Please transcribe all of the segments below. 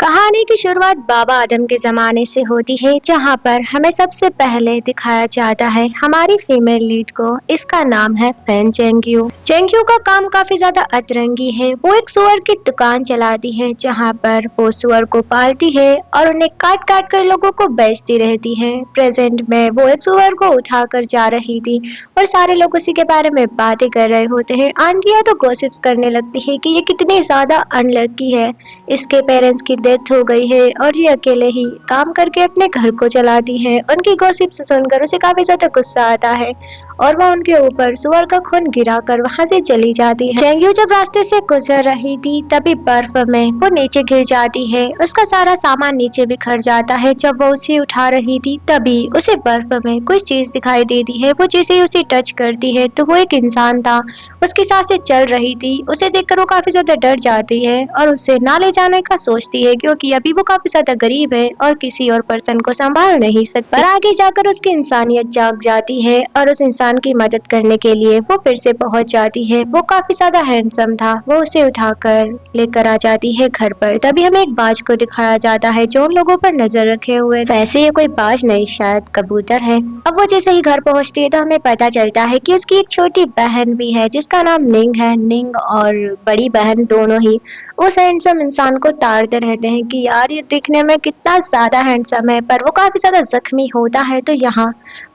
कहानी की शुरुआत बाबा आदम के ज़माने से होती है, जहाँ पर हमें सबसे पहले दिखाया जाता है हमारी फीमेल लीड को। इसका नाम है फैन चेंग्यू। चेंग्यू का काम काफी ज्यादा अतरंगी है। वो एक सुअर की दुकान चलाती है, जहाँ पर वो सुअर को पालती है और उन्हें काट काट कर लोगों को बेचती रहती है। प्रेजेंट में वो एक सुअर को उठा कर जा रही थी और सारे लोग उसी के बारे में बातें कर रहे होते हैं। आंटियां तो गॉसिप्स करने लगती है कि ये कितनी ज्यादा अनलकी है, इसके पेरेंट्स की डेथ हो गई है और ये अकेले ही काम करके अपने घर को चलाती है। उनकी गॉसिप्स सुनकर उसे काफी ज्यादा गुस्सा आता है और वह उनके ऊपर सुअर का खून गिरा कर वहाँ से चली जाती है। चेंग्यू जब रास्ते से गुजर रही थी तभी बर्फ में वो नीचे गिर जाती है। उसका सारा सामान नीचे बिखर जाता है। जब वो उसे उठा रही थी तभी उसे बर्फ में कुछ चीज दिखाई देती है। वो जैसे ही उसे टच करती है तो वो एक इंसान था। उसकी सांसें चल रही थी। उसे देखकर वो काफी ज्यादा डर जाती है और उसे ना ले जाने का सोचती है, क्योंकि अभी वो काफी ज्यादा गरीब है और किसी और पर्सन को संभाल नहीं सकती। पर आगे जाकर उसकी इंसानियत जाग जाती है और उस इंसान की मदद करने के लिए वो फिर से पहुंच जाती है। वो काफी ज्यादा हैंडसम था। वो उसे उठाकर लेकर आ जाती है घर पर। तभी हमें एक बाज को दिखाया जाता है जो उन लोगों पर नजर रखे हुए। वैसे ये कोई बाज नहीं, शायद कबूतर है। अब वो जैसे ही घर पहुंचती है तो हमें पता चलता है कि उसकी एक छोटी बहन भी है जिसका नाम निंग है। निंग और बड़ी बहन दोनों ही उस हैंडसम इंसान को ताड़ते रहते हैं कि यार ये दिखने में कितना ज्यादा हैंडसम है, पर वो काफी ज्यादा जख्मी होता है। तो यहाँ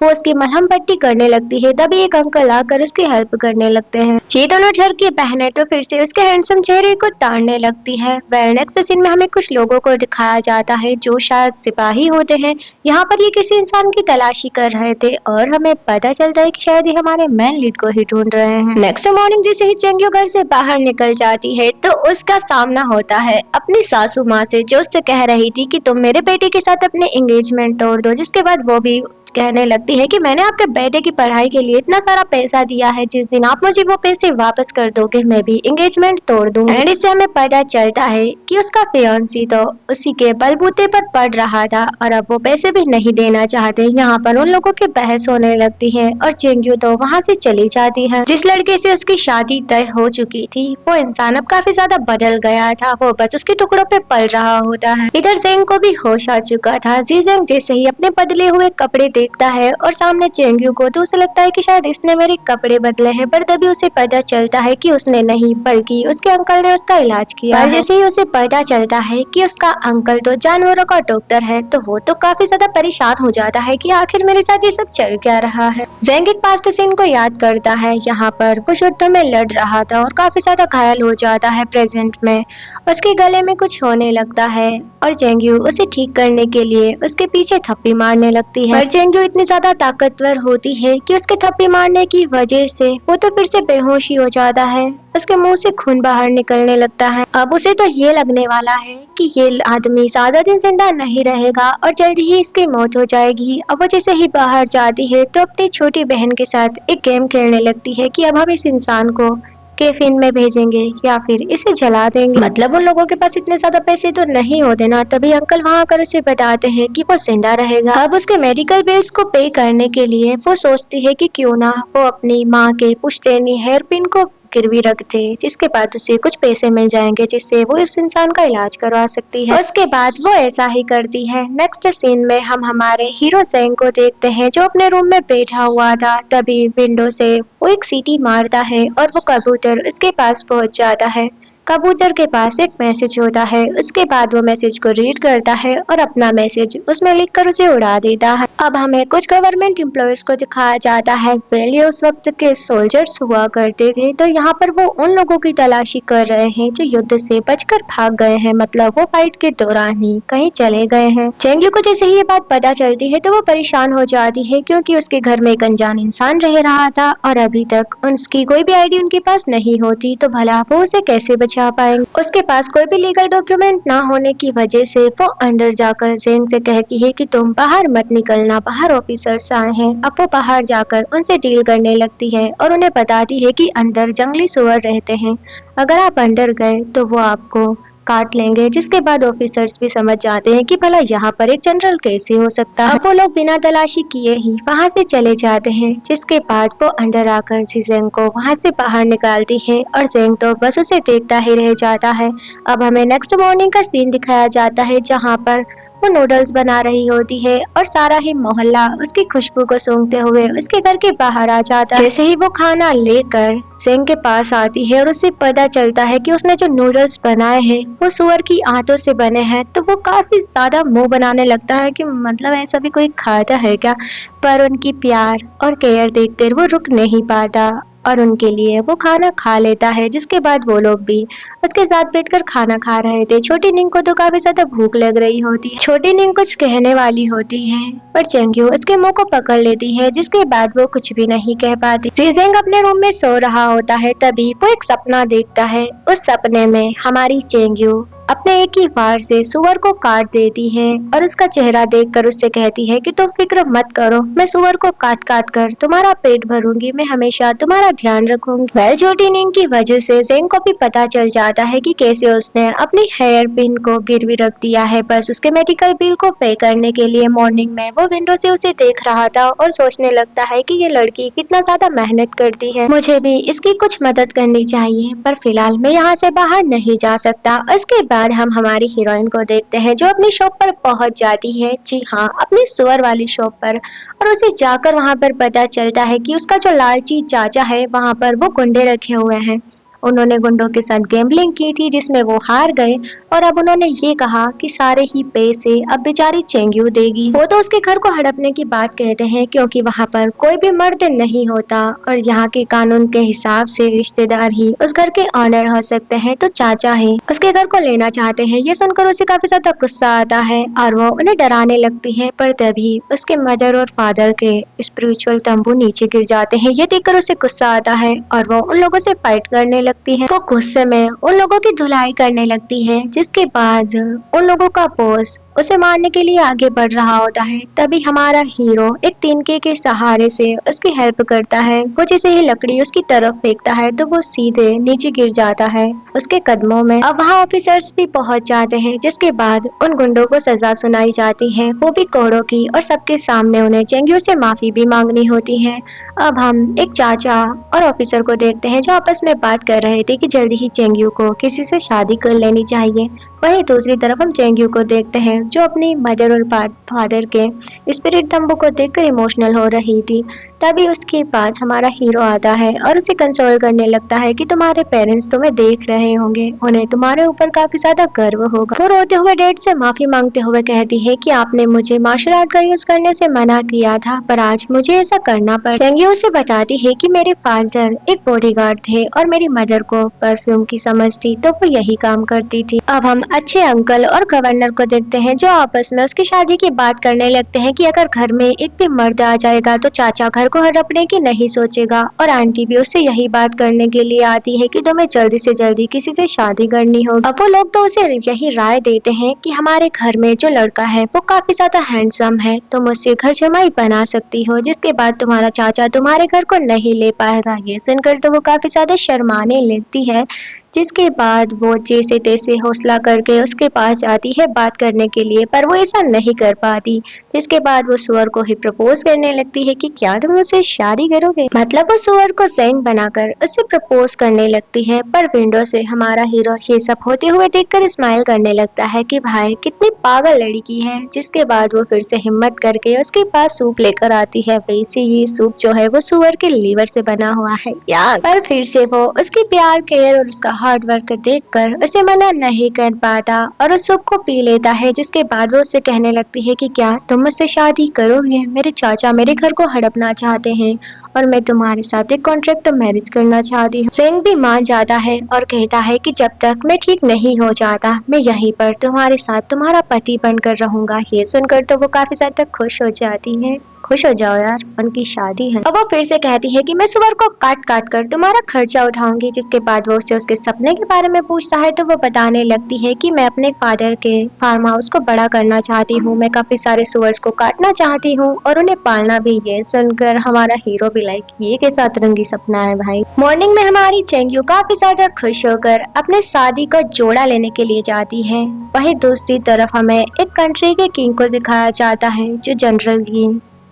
वो उसकी मलहम पट्टी करने लगती है। तभी एक अंकल आकर उसकी हेल्प करने लगते हैं। ये दोनों ठर की बहनें तो फिर से उसके हैंडसम चेहरे को ताड़ने लगती है। नेक्स्ट सीन में हमें कुछ लोगों को दिखाया जाता है जो शायद सिपाही होते हैं। यहाँ पर ये किसी इंसान की तलाशी कर रहे थे और हमें पता चलता है कि शायद ये हमारे मेन लीड को ही ढूंढ रहे हैं। नेक्स्ट मॉर्निंग जैसे ही चेंग्यू घर से बाहर निकल जाती है तो उसका सामना होता है अपनी सासू माँ से, जो उससे कह रही थी कि तुम मेरे बेटे के साथ अपने एंगेजमेंट तोड़ दो। जिसके बाद वो भी कहने लगती है कि मैंने आपके बेटे की पढ़ाई के लिए इतना सारा पैसा दिया है, जिस दिन आप मुझे वो पैसे वापस कर दोगे मैं भी एंगेजमेंट तोड़ दूंगी। एंड इससे हमें पता चलता है कि उसका फियांसी तो उसी के बलबूते पर पड़ रहा था और अब वो पैसे भी नहीं देना चाहते। यहाँ पर उन लोगों की बहस होने लगती है और चेंग्यू तो वहाँ से चली जाती है। जिस लड़के से उसकी शादी तय हो चुकी थी वो इंसान अब काफी ज्यादा बदल गया था। वो बस उसके टुकड़ों पे पल रहा होता है। इधर जेंग को भी होश आ चुका था। जेंग जैसे ही अपने बदले हुए कपड़े देखता है और सामने चेंग्यू को, तो उसे लगता है कि शायद इसने मेरे कपड़े बदले हैं। पर तभी उसे पता चलता है कि उसने नहीं, बल्कि उसके अंकल ने उसका इलाज किया। पर जैसे ही उसे पता चलता है कि उसका अंकल तो जानवरों का डॉक्टर है तो वो तो काफी ज्यादा परेशान हो जाता है कि आखिर मेरे साथ ये सब चल क्या रहा है। जेंग एक पास्ट सीन को याद करता है। यहाँ पर वो युद्ध में लड़ रहा था और काफी ज्यादा घायल हो जाता है। प्रेजेंट में उसके गले में कुछ होने लगता है और चेंग्यू उसे ठीक करने के लिए उसके पीछे थप्पी मारने लगती है। पर चेंग्यू इतनी ज्यादा ताकतवर होती है कि उसके थप्पी मारने की वजह से वो तो फिर से बेहोश ही हो जाता है। उसके मुंह से खून बाहर निकलने लगता है। अब उसे तो ये लगने वाला है कि ये आदमी ज्यादा दिन जिंदा नहीं रहेगा और जल्दी ही इसकी मौत हो जाएगी। अब वो जैसे ही बाहर जाती है तो अपनी छोटी बहन के साथ एक गेम खेलने लगती है कि अब हम इस इंसान को कैफीन में भेजेंगे या फिर इसे जला देंगे। मतलब उन लोगों के पास इतने ज्यादा पैसे तो नहीं होते ना। तभी अंकल वहाँ आकर उसे बताते हैं कि वो जिंदा रहेगा। अब उसके मेडिकल बिल्स को पे करने के लिए वो सोचती है कि क्यों ना वो अपनी माँ के पुश्तैनी हेयर पिन को गिरवी रख दे, जिसके बाद उसे कुछ पैसे मिल जाएंगे जिससे वो इस इंसान का इलाज करवा सकती है। उसके बाद वो ऐसा ही करती है। नेक्स्ट सीन में हम हमारे हीरो जेंग को देखते हैं जो अपने रूम में बैठा हुआ था। तभी विंडो से वो एक सीटी मारता है और वो कबूतर उसके पास पहुंच जाता है। कबूतर के पास एक मैसेज होता है। उसके बाद वो मैसेज को रीड करता है और अपना मैसेज उसमें लिखकर उसे उड़ा देता है। अब हमें कुछ गवर्नमेंट एम्प्लॉयज को दिखाया जाता है। पहले उस वक्त के सोल्जर्स हुआ करते थे, तो यहाँ पर वो उन लोगों की तलाशी कर रहे हैं जो युद्ध से बचकर भाग गए हैं। मतलब वो फाइट के दौरान ही कहीं चले गए हैं। चेंग्यू को जैसे ही ये बात पता चलती है तो वो परेशान हो जाती है, क्योंकि उसके घर में एक अनजान इंसान रह रहा था और अभी तक उसकी कोई भी आईडी उनके पास नहीं होती, तो भला वो उसे कैसे बचा पाएंगे। उसके पास कोई भी लीगल डॉक्यूमेंट ना होने की वजह से वो अंदर जाकर जेंग से कहती है कि तुम बाहर मत निकलना, बाहर ऑफिसर्स आए हैं। अब वो बाहर जाकर उनसे डील करने लगती है और उन्हें बताती है कि अंदर जंगली सुअर रहते हैं। अगर आप अंदर गए तो वो आपको काट लेंगे, जिसके बाद ऑफिसर्स भी समझ जाते हैं कि भला यहाँ पर एक जनरल कैसे हो सकता है। अब वो लोग बिना तलाशी किए ही वहाँ से चले जाते हैं, जिसके बाद वो अंदर आकर जेंग को वहाँ से बाहर निकालती है और जेंग तो बस उसे देखता ही रह जाता है। अब हमें नेक्स्ट मॉर्निंग का सीन दिखाया जाता है, जहाँ पर वो नूडल्स बना रही होती है और सारा ही मोहल्ला उसकी खुशबू को सूंघते हुए उसके घर के बाहर आ जाता है। जैसे ही वो खाना लेकर जेंग के पास आती है और उसे पता चलता है कि उसने जो नूडल्स बनाए हैं वो सुअर की आंतों से बने हैं, तो वो काफी ज्यादा मुंह बनाने लगता है कि मतलब ऐसा भी कोई खाता है क्या। पर उनकी प्यार और केयर देखकर वो रुक नहीं पाता और उनके लिए वो खाना खा लेता है, जिसके बाद वो लोग भी उसके साथ बैठकर खाना खा रहे थे। छोटी निंग को तो काफी ज्यादा भूख लग रही होती है। छोटी निंग कुछ कहने वाली होती है पर चेंग्यू उसके मुंह को पकड़ लेती है, जिसके बाद वो कुछ भी नहीं कह पाती। जीजेंग अपने रूम में सो रहा होता है, तभी वो एक सपना देखता है। उस सपने में हमारी चेंग्यू अपने एक ही वार से सुअर को काट देती है और उसका चेहरा देखकर उससे कहती है कि तुम फिक्र मत करो, मैं सुअर को काट काट कर तुम्हारा पेट भरूंगी, मैं हमेशा तुम्हारा ध्यान रखूंगी। वेल छोटी निंग की वजह से जेंग को भी पता चल जाता है कि कैसे उसने अपनी हेयर पिन को गिरवी रख दिया है। बस उसके मेडिकल बिल को पे करने के लिए मॉर्निंग में वो विंडो से उसे देख रहा था और सोचने लगता है कि ये लड़की कितना ज्यादा मेहनत करती है, मुझे भी इसकी कुछ मदद करनी चाहिए, पर फिलहाल मैं यहाँ से बाहर नहीं जा सकता। इसके बाद हम हमारी हीरोइन को देखते हैं जो अपनी शॉप पर पहुंच जाती है, जी हाँ अपनी सुअर वाली शॉप पर, और उसे जाकर वहां पर पता चलता है कि उसका जो लालची चाचा है वहां पर वो गुंडे रखे हुए हैं। उन्होंने गुंडों के साथ गैम्बलिंग की थी जिसमें वो हार गए और अब उन्होंने ये कहा कि सारे ही पैसे अब बेचारी चेंग्यू देगी। वो तो उसके घर को हड़पने की बात कहते हैं क्योंकि वहाँ पर कोई भी मर्द नहीं होता और यहाँ के कानून के हिसाब से रिश्तेदार ही उस घर के ऑनर हो सकते हैं, तो चाचा ही उसके घर को लेना चाहते हैं। ये सुनकर उसे काफी ज्यादा गुस्सा आता है और वो उन्हें डराने लगती है, पर तभी उसके मदर और फादर के स्पिरिचुअल तंबू नीचे गिर जाते हैं। ये देखकर उसे गुस्सा आता है और वो उन लोगों से फाइट करने लगती है। वो गुस्से में उन लोगों की धुलाई करने लगती है, जिसके बाद उन लोगों का बॉस उसे मारने के लिए आगे बढ़ रहा होता है। तभी हमारा हीरो एक तिनके के सहारे से उसकी हेल्प करता है। वो जैसे ही लकड़ी उसकी तरफ फेंकता है तो वो सीधे नीचे गिर जाता है उसके कदमों में। अब वहाँ ऑफिसर्स भी पहुंच जाते हैं, जिसके बाद उन गुंडों को सजा सुनाई जाती है, वो भी कोड़ों की, और सबके सामने उन्हें चेंग्यू से माफी भी मांगनी होती है। अब हम एक चाचा और ऑफिसर को देखते हैं जो आपस में बात कर रहे थे कि जल्दी ही चेंग्यू को किसी से शादी कर लेनी चाहिए। वहीं दूसरी तरफ हम चेंग्यू को देखते हैं जो अपनी मदर और फादर के स्पिरिट तंबू को देखकर इमोशनल हो रही थी। तभी उसके पास हमारा हीरो आता है और उसे कंसोल करने लगता है कि तुम्हारे पेरेंट्स तुम्हें देख रहे होंगे, उन्हें तुम्हारे ऊपर काफी ज्यादा गर्व होगा। वो रोते हुए डैड से माफी मांगते हुए कहती है कि आपने मुझे मार्शल आर्ट का यूज करने से मना किया था, पर आज मुझे ऐसा करना पड़ा। चेंग्यू उसे बताती है कि मेरे फादर एक बॉडीगार्ड थे और मेरी मदर को परफ्यूम की समझ थी, तो वो यही काम करती थी। अब हम अच्छे अंकल और गवर्नर को देखते हैं जो आपस में उसकी शादी की बात करने लगते हैं कि अगर घर में एक भी मर्द आ जाएगा तो चाचा घर को हड़पने की नहीं सोचेगा, और आंटी भी उससे यही बात करने के लिए आती है कि तुम्हें जल्दी से जल्दी किसी से शादी करनी होगी। अब वो लोग तो उसे यही राय देते हैं कि हमारे घर में जो लड़का है वो काफी ज्यादा हैंडसम है, तुम उससे घर जमाई बना सकती हो, जिसके बाद तुम्हारा चाचा तुम्हारे घर को नहीं ले पाएगा। ये सुनकर तो वो काफी ज्यादा शर्माने लगती है, जिसके बाद वो जैसे तैसे हौसला करके उसके पास जाती है बात करने के लिए, पर वो ऐसा नहीं कर पाती। जिसके बाद वो सुअर को ही प्रपोज करने लगती है कि क्या तुम उससे शादी करोगे। मतलब वो सुअर को सैन बनाकर उससे प्रपोज करने लगती है, पर विंडो से हमारा हीरो ये सब होते हुए देखकर स्माइल करने लगता है कि भाई कितनी पागल लड़की है। जिसके बाद वो फिर से हिम्मत करके उसके पास सूप लेकर आती है। वैसे ये सूप जो है वो सुअर के लीवर से बना हुआ है यार, पर फिर से वो उसकी प्यार केयर और उसका हार्ड वर्क देखकर उसे मना नहीं कर पाता और उस सूप को पी लेता है। जिसके बाद वो उससे कहने लगती है कि क्या तुम मुझसे शादी करोगे, मेरे चाचा मेरे घर को हड़पना चाहते हैं और मैं तुम्हारे साथ एक कॉन्ट्रैक्ट मैरिज करना चाहती हूँ। सेंग भी मान जाता है और कहता है कि जब तक मैं ठीक नहीं हो जाता मैं यहीं पर तुम्हारे साथ तुम्हारा पति बनकर रहूंगा। ये सुनकर तो वो काफी ज्यादा खुश हो जाती है। खुश हो जाओ यार, उनकी शादी है। अब वो फिर से कहती है कि मैं सुअर को काट काट कर तुम्हारा खर्चा उठाऊंगी। जिसके बाद वो उससे उसके सपने के बारे में पूछता है तो वो बताने लगती है कि मैं अपने फादर के फार्म हाउस को बड़ा करना चाहती हूँ, मैं काफी सारे सुअर्स को काटना चाहती हूँ और उन्हें पालना भी। ये सुनकर हमारा हीरो भी लाइक ये कैसा अतरंगी सपना है भाई। मॉर्निंग में हमारी चेंग्यू काफी ज्यादा खुश होकर अपने शादी का जोड़ा लेने के लिए जाती है। वहीं दूसरी तरफ हमें एक कंट्री के किंग को दिखाया जाता है जो जनरल की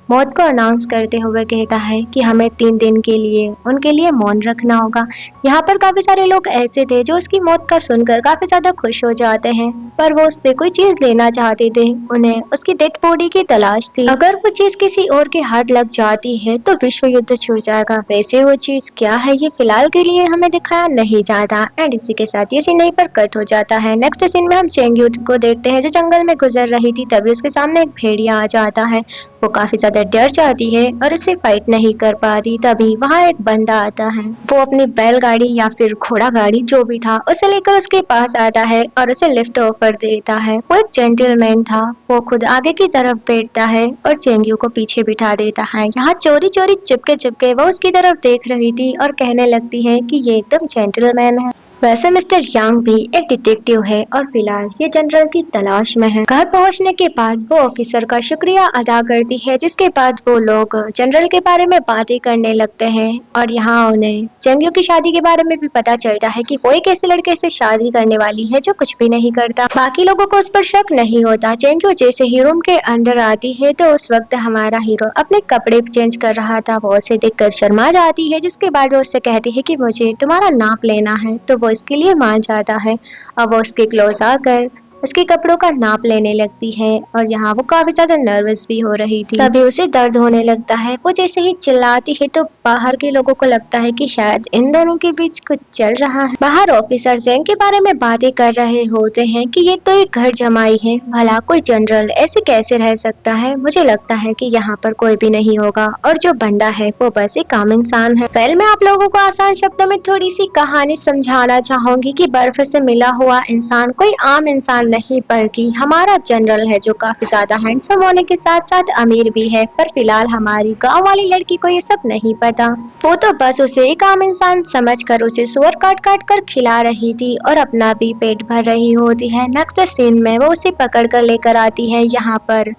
मौत को अनाउंस करते हुए कहता है कि हमें 3 दिन के लिए उनके लिए मौन रखना होगा। यहाँ पर काफी सारे लोग ऐसे थे जो उसकी मौत का सुनकर काफी ज्यादा खुश हो जाते हैं, पर वो उससे कोई चीज लेना चाहते थे। उन्हें उसकी डेड बॉडी की तलाश थी। अगर वो चीज किसी और के हाथ लग जाती है तो विश्व युद्ध छूट जाएगा। वैसे वो चीज क्या है ये फिलहाल के लिए हमें दिखाया नहीं जाता। एंड इसी के साथ ये सीन यहीं पर कट हो जाता है। नेक्स्ट सीन में हम चेंग्यू को देखते हैं जो जंगल में गुजर रही थी। तभी उसके सामने एक भेड़िया आ जाता है। वो काफी ज्यादा डर जाती है और इससे फाइट नहीं कर पाती। तभी वहाँ एक बंदा आता है। वो अपनी बैलगाड़ी या फिर घोड़ा गाड़ी जो भी था उसे लेकर उसके पास आता है और उसे लिफ्ट ऑफर देता है। वो एक जेंटलमैन था। वो खुद आगे की तरफ बैठता है और चेंग्यू को पीछे बिठा देता है। यहाँ चोरी चोरी चुपके चुपके वो उसकी तरफ देख रही थी और कहने लगती है कि ये एकदम जेंटलमैन है। वैसे मिस्टर यांग भी एक डिटेक्टिव है और फिलहाल ये जनरल की तलाश में है। घर पहुंचने के बाद वो ऑफिसर का शुक्रिया अदा करती है, जिसके बाद वो लोग जनरल के बारे में बातें करने लगते हैं और यहाँ उन्हें चेंग्यू की शादी के बारे में भी पता चलता है कि वो एक ऐसे लड़के से शादी करने वाली है जो कुछ भी नहीं करता। बाकी लोगों को उस पर शक नहीं होता। चेंग्यू जैसे ही रूम के अंदर आती है तो उस वक्त हमारा हीरो अपने कपड़े चेंज कर रहा था। वो उसे देखकर शर्मा जाती है, जिसके बाद वो उससे कहती है कि मुझे तुम्हारा नाप लेना है। तो वो इसके लिए मान जाता है। अब वो उसके क्लोज आकर उसके कपड़ों का नाप लेने लगती है और यहाँ वो काफी ज्यादा नर्वस भी हो रही थी। तभी उसे दर्द होने लगता है। वो जैसे ही चिल्लाती है तो बाहर के लोगों को लगता है कि शायद इन दोनों के बीच कुछ चल रहा है। बाहर ऑफिसर जेंग के बारे में बातें कर रहे होते हैं कि ये तो एक घर जमाई है, भला कोई जनरल ऐसे कैसे रह सकता है। मुझे लगता है कि यहाँ पर कोई भी नहीं होगा और जो बंदा है वो बस एक आम इंसान है। पहले मैं आप लोगों को आसान शब्दों में थोड़ी सी कहानी समझाना चाहूंगी कि बर्फ से मिला हुआ इंसान कोई आम इंसान नहीं बल्कि हमारा जनरल है जो काफी ज्यादा हैंडसम होने के साथ साथ अमीर भी है। पर फिलहाल हमारी गांव वाली लड़की को ये सब नहीं पता। वो तो बस उसे एक आम इंसान समझकर उसे सुअर काट काट कर खिला रही थी और अपना भी पेट भर रही होती है। नेक्स्ट सीन में वो उसे पकड़ कर लेकर आती है। यहाँ पर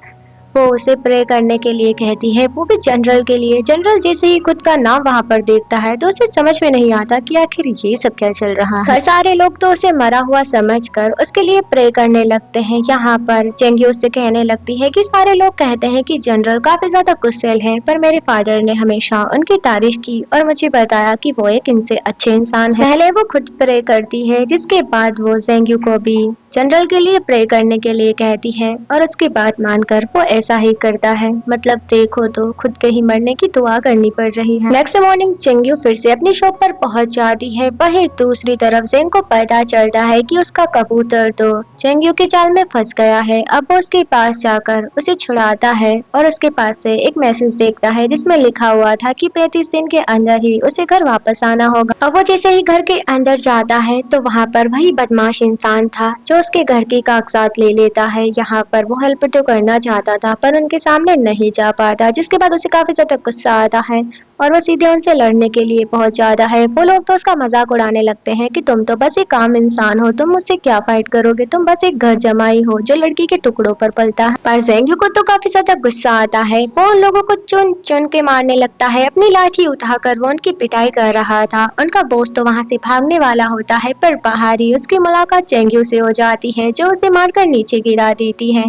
वो उसे प्रे करने के लिए कहती है, वो भी जनरल के लिए। जनरल जैसे ही खुद का नाम वहाँ पर देखता है तो उसे समझ में नहीं आता कि आखिर ये सब क्या चल रहा है। सारे लोग तो उसे मरा हुआ समझकर उसके लिए प्रे करने लगते हैं। यहाँ पर चेंग्यू उससे कहने लगती है कि सारे लोग कहते हैं कि जनरल काफी ज्यादा गुस्सैल है, पर मेरे फादर ने हमेशा उनकी तारीफ की और मुझे बताया कि वो एक इनसे अच्छे इंसान है। पहले वो खुद प्रे करती है, जिसके बाद वो चेंग्यू को भी जनरल के लिए प्रे करने के लिए कहती है और उसकी बात मानकर वो ऐसा ही करता है। मतलब देखो तो खुद के ही मरने की दुआ करनी पड़ रही है। नेक्स्ट मॉर्निंग चेंग्यू फिर से अपनी शॉप पर पहुंच जाती है। वहीं दूसरी तरफ जेंग को पता चलता है कि उसका कबूतर तो चेंग्यू के जाल में फंस गया है। अब वो उसके पास जाकर उसे छुड़ाता है और उसके पास से एक मैसेज देखता है जिसमें लिखा हुआ था कि 35 दिन के अंदर ही उसे घर वापस आना होगा। अब वो जैसे ही घर के अंदर जाता है तो वहाँ पर वही बदमाश इंसान था जो उसके घर के कागजात ले लेता है। यहाँ पर वो हेल्प तो करना चाहता था पर उनके सामने नहीं जा पाता, जिसके बाद उसे काफी ज्यादा गुस्सा आता है और वो सीधे उनसे लड़ने के लिए पहुंच जाता है। वो लोग तो उसका मजाक उड़ाने लगते हैं कि तुम तो बस एक आम इंसान हो, तुम मुझसे क्या फाइट करोगे, तुम बस एक घर जमाई हो जो लड़की के टुकड़ों पर पलता है। पर जेंग्यू को तो काफी ज्यादा गुस्सा आता है। वो उन लोगों को चुन चुन के मारने लगता है। अपनी लाठी उठाकर वो उनकी पिटाई कर रहा था। उनका बॉस तो वहाँ से भागने वाला होता है पर बाहर ही उसकी मुलाकात चेंग्यू से हो जाती है जो उसे मारकर नीचे गिरा देती है,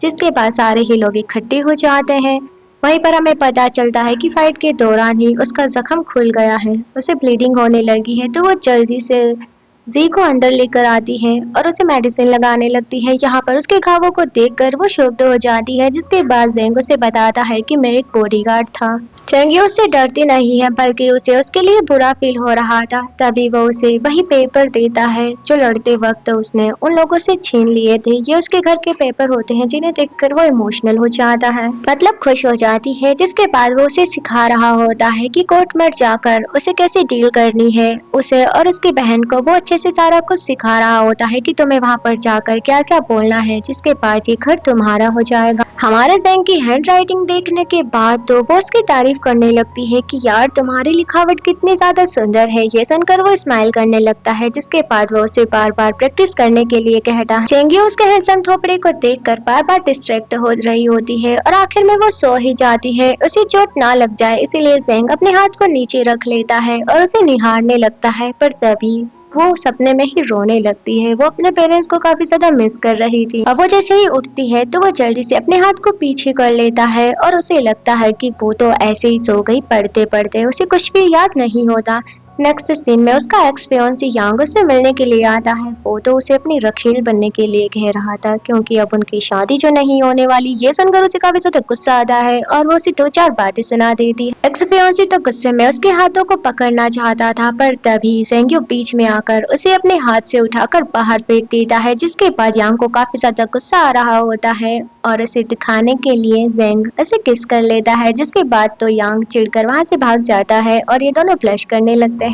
जिसके बाद सारे ही लोग इकट्ठे हो जाते हैं। वहीं पर हमें पता चलता है कि फाइट के दौरान ही उसका जख्म खुल गया है, उसे ब्लीडिंग होने लगी है। तो वो जल्दी से जी को अंदर लेकर आती है और उसे मेडिसिन लगाने लगती है। यहाँ पर उसके घावों को देखकर वो शॉक्ड हो जाती है, जिसके बाद जेंग उसे बताता है कि मैं एक बॉडीगार्ड था। चेंग्यू उससे डरती नहीं है बल्कि उसे उसके लिए बुरा फील हो रहा था। तभी वो उसे वही पेपर देता है जो लड़ते वक्त उसने उन लोगों से छीन लिए थे। ये उसके घर के पेपर होते हैं जिन्हें देखकर वो इमोशनल हो जाता है, मतलब खुश हो जाती है। जिसके बाद वो उसे सिखा रहा होता है कि कोर्ट में जाकर उसे कैसे डील करनी है। उसे और उसकी बहन को वो अच्छे अच्छे से सारा कुछ सिखा रहा होता है कि तुम्हें वहाँ पर जाकर क्या क्या बोलना है, जिसके बाद ये घर तुम्हारा हो जाएगा। हमारे ज़ेंग की हैंड राइटिंग देखने के बाद तो वो उसकी तारीफ करने लगती है कि यार तुम्हारी लिखावट कितनी ज्यादा सुंदर है। ये सुनकर वो स्माइल करने लगता है, जिसके बाद वो उसे बार बार प्रैक्टिस करने के लिए कहता है। चेंग्यू उसके हैंडसम थोपड़े को देखकर बार बार डिस्ट्रैक्ट हो रही होती है और आखिर में वो सो ही जाती है। उसे चोट ना लग जाए इसीलिए ज़ेंग अपने हाथ को नीचे रख लेता है और उसे निहारने लगता है, पर तभी वो सपने में ही रोने लगती है। वो अपने पेरेंट्स को काफी ज्यादा मिस कर रही थी। अब वो जैसे ही उठती है तो वो जल्दी से अपने हाथ को पीछे कर लेता है और उसे लगता है कि वो तो ऐसे ही सो गई पढ़ते पढ़ते, उसे कुछ भी याद नहीं होता। नेक्स्ट सीन में उसका एक्स फियांसी यांग उससे मिलने के लिए आता है। वो तो उसे अपनी रखेल बनने के लिए कह रहा था, क्योंकि अब उनकी शादी जो नहीं होने वाली, ये सुनकर उसे काफी ज्यादा गुस्सा आता है और वो उसे 2-4 बातें सुना देती है। एक्स फियांसी तो गुस्से में उसके हाथों को पकड़ना चाहता था, पर तभी ज़ेंग्यू बीच में आकर उसे अपने हाथ से उठाकर बाहर फेंक देता है, जिसके बाद यांग को काफी ज्यादा गुस्सा आ रहा होता है और उसे दिखाने के लिए ज़ेंग उसे किस कर लेता है, जिसके बाद तो यांग चिढ़कर वहां से भाग जाता है और ये दोनों फ्लश करने लगते हैं।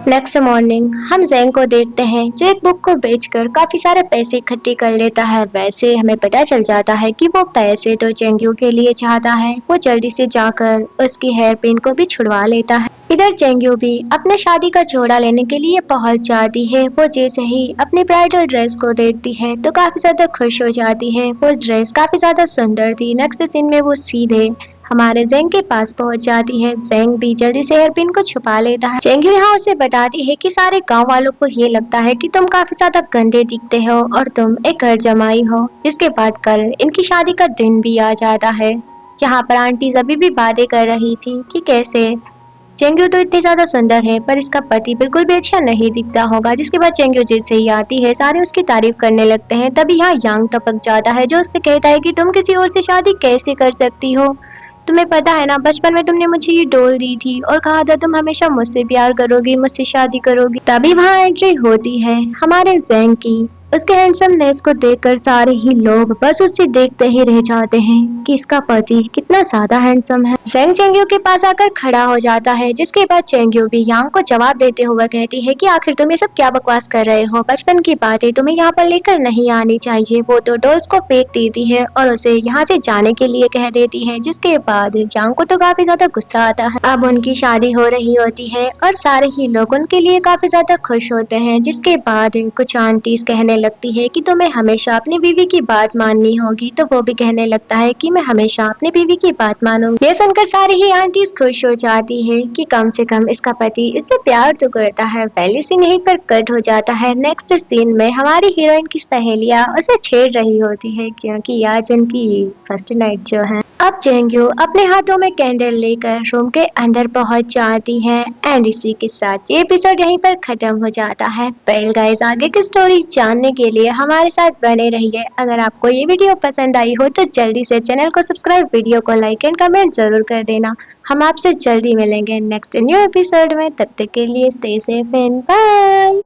नेक्स्ट मॉर्निंग हम ज़ेंग को देखते हैं जो एक बुक को बेचकर काफी सारे पैसे इकट्ठे कर लेता है। वैसे हमें पता चल जाता है कि वो पैसे तो चेंग्यू के लिए चाहता है। वो जल्दी से जाकर उसकी हेयर पिन को भी छुड़वा लेता है। इधर चेंग्यू भी अपने शादी का जोड़ा लेने के लिए पहुंच जाती है। वो जैसे ही अपनी ब्राइडल ड्रेस को देखती है तो काफी ज्यादा खुश हो जाती है। वो ड्रेस काफी ज्यादा सुंदर थी। नेक्स्ट सीन में वो सीधे हमारे ज़ेंग के पास पहुंच जाती है। ज़ेंग भी जल्दी से हेयरपिन को छुपा लेता है। चेंग्यू यहाँ उसे बताती है कि सारे गांव वालों को ये लगता है कि तुम काफी ज्यादा गंदे दिखते हो और तुम एक घर जमाई हो। जिसके बाद कल इनकी शादी का दिन भी आ जाता है। यहाँ पर आंटी अभी भी बातें कर रही थी कि कैसे चेंग्यू तो इतनी ज्यादा सुंदर है पर इसका पति बिल्कुल भी अच्छा नहीं दिखता होगा। जिसके बाद चेंग्यू जैसे ही आती है सारे उसकी तारीफ करने लगते हैं। तभी यहाँ यांग टपक जाता है जो उससे कहता है कि तुम किसी और से शादी कैसे कर सकती हो, तुम्हें पता है ना बचपन में तुमने मुझे ये डोल दी थी और कहा था तुम हमेशा मुझसे प्यार करोगी, मुझसे शादी करोगी। तभी वहाँ एंट्री होती है हमारे ज़ेंग की। उसके हैंडसमनेस को देखकर सारे ही लोग बस उसे देखते ही रह जाते हैं कि इसका पति कितना ज्यादा हैंडसम है। ज़ेंग चेंग्यू के पास आकर खड़ा हो जाता है, जिसके बाद चेंग्यू भी यांग को जवाब देते हुए कहती है कि आखिर तुम ये सब क्या बकवास कर रहे हो, बचपन की बातें तुम्हें यहाँ पर लेकर नहीं आनी चाहिए। वो तो डॉल्स को फेंक देती है और उसे यहाँ से जाने के लिए कह देती है, जिसके बाद यांग को तो काफी ज्यादा गुस्सा आता है। अब उनकी शादी हो रही होती है और सारे ही लोग उनके लिए काफी ज्यादा खुश होते हैं। जिसके बाद कुछ आंटीज कहने लगती है कि तुम्हें हमेशा अपनी बीवी की बात माननी होगी, तो वो भी कहने लगता है कि मैं हमेशा अपनी बीवी की बात मानूंगी। ये सुनकर सारी ही आंटीज खुश हो जाती है कि कम से कम इसका पति इससे प्यार तो करता है। पहले सीन यहीं पर कट हो जाता है। नेक्स्ट सीन में हमारी हीरोइन की सहेलियां उसे छेड़ रही होती है क्योंकि आज उनकी फर्स्ट नाइट जो है। अब चेंग्यू अपने हाथों में कैंडल लेकर रूम के अंदर पहुंच जाती है एंड इसी के साथ ये एपिसोड यहीं पर खत्म हो जाता है। वेल गाइस, आगे की स्टोरी जानने के लिए हमारे साथ बने रहिए। अगर आपको ये वीडियो पसंद आई हो तो जल्दी से चैनल को सब्सक्राइब, वीडियो को लाइक एंड कमेंट जरूर कर देना। हम आपसे जल्दी मिलेंगे नेक्स्ट न्यू एपिसोड में। तब तक के लिए स्टे सेफ एंड बाय।